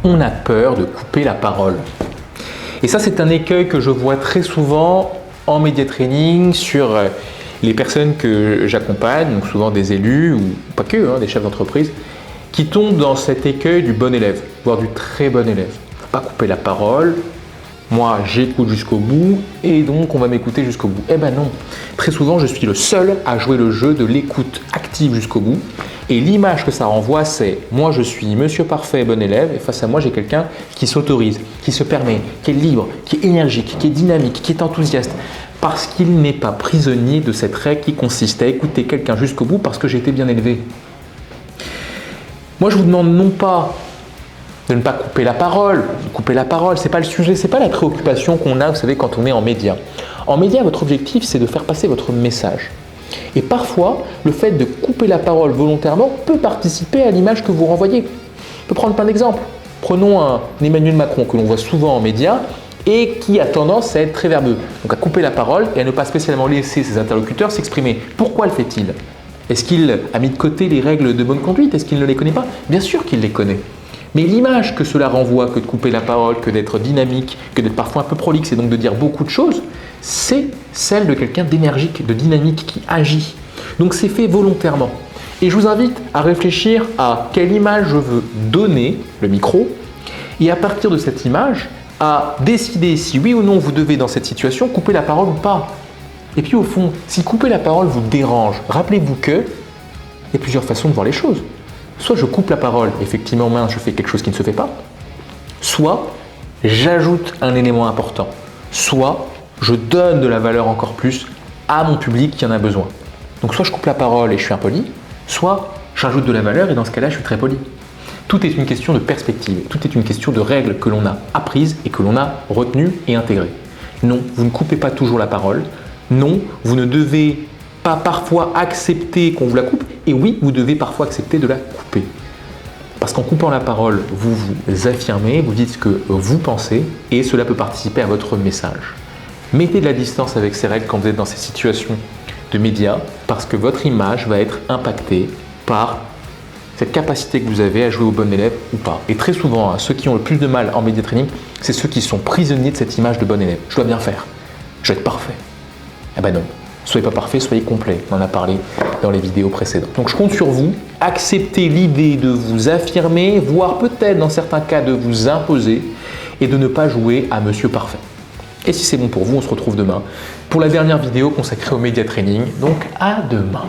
on a peur de couper la parole. Et ça, c'est un écueil que je vois très souvent en média training sur les personnes que j'accompagne, donc souvent des élus ou pas que, des chefs d'entreprise, qui tombent dans cet écueil du bon élève, voire du très bon élève. Il ne faut pas couper la parole. Moi, j'écoute jusqu'au bout et donc on va m'écouter jusqu'au bout. Eh ben non, très souvent, je suis le seul à jouer le jeu de l'écoute active jusqu'au bout. Et l'image que ça renvoie, c'est moi, je suis monsieur parfait, bon élève, et face à moi, j'ai quelqu'un qui s'autorise, qui se permet, qui est libre, qui est énergique, qui est dynamique, qui est enthousiaste, parce qu'il n'est pas prisonnier de cette règle qui consiste à écouter quelqu'un jusqu'au bout parce que j'ai été bien élevé. Moi, je vous demande non pas de ne pas couper la parole. Couper la parole, ce n'est pas le sujet, ce n'est pas la préoccupation qu'on a, vous savez, quand on est en média. En média, votre objectif, c'est de faire passer votre message. Et parfois, le fait de couper la parole volontairement peut participer à l'image que vous renvoyez. Je peux prendre plein d'exemples. Prenons un Emmanuel Macron que l'on voit souvent en média et qui a tendance à être très verbeux. Donc à couper la parole et à ne pas spécialement laisser ses interlocuteurs s'exprimer. Pourquoi le fait-il? Est-ce qu'il a mis de côté les règles de bonne conduite? Est-ce qu'il ne les connaît pas? Bien sûr qu'il les connaît. Mais l'image que cela renvoie, que de couper la parole, que d'être dynamique, que d'être parfois un peu prolixe et donc de dire beaucoup de choses, c'est celle de quelqu'un d'énergique, de dynamique, qui agit. Donc c'est fait volontairement. Et je vous invite à réfléchir à quelle image je veux donner, le micro, et à partir de cette image, à décider si oui ou non vous devez dans cette situation couper la parole ou pas. Et puis au fond, si couper la parole vous dérange, rappelez-vous qu'il y a plusieurs façons de voir les choses. Soit je coupe la parole, effectivement, mince, je fais quelque chose qui ne se fait pas. Soit j'ajoute un élément important. Soit je donne de la valeur encore plus à mon public qui en a besoin. Donc soit je coupe la parole et je suis impoli, soit j'ajoute de la valeur et dans ce cas-là, je suis très poli. Tout est une question de perspective, tout est une question de règles que l'on a apprises et que l'on a retenues et intégrées. Non, vous ne coupez pas toujours la parole. Non, vous ne devez pas parfois accepter qu'on vous la coupe. Et oui, vous devez parfois accepter de la couper. Parce qu'en coupant la parole, vous vous affirmez, vous dites ce que vous pensez et cela peut participer à votre message. Mettez de la distance avec ces règles quand vous êtes dans ces situations de médias parce que votre image va être impactée par cette capacité que vous avez à jouer au bon élève ou pas. Et très souvent, ceux qui ont le plus de mal en média training, c'est ceux qui sont prisonniers de cette image de bon élève. Je dois bien faire, je dois être parfait. Eh ben non, soyez pas parfait, soyez complet. On en a parlé dans les vidéos précédentes. Donc je compte sur vous, acceptez l'idée de vous affirmer, voire peut-être dans certains cas de vous imposer et de ne pas jouer à Monsieur Parfait. Et si c'est bon pour vous, on se retrouve demain pour la dernière vidéo consacrée au média training. Donc à demain.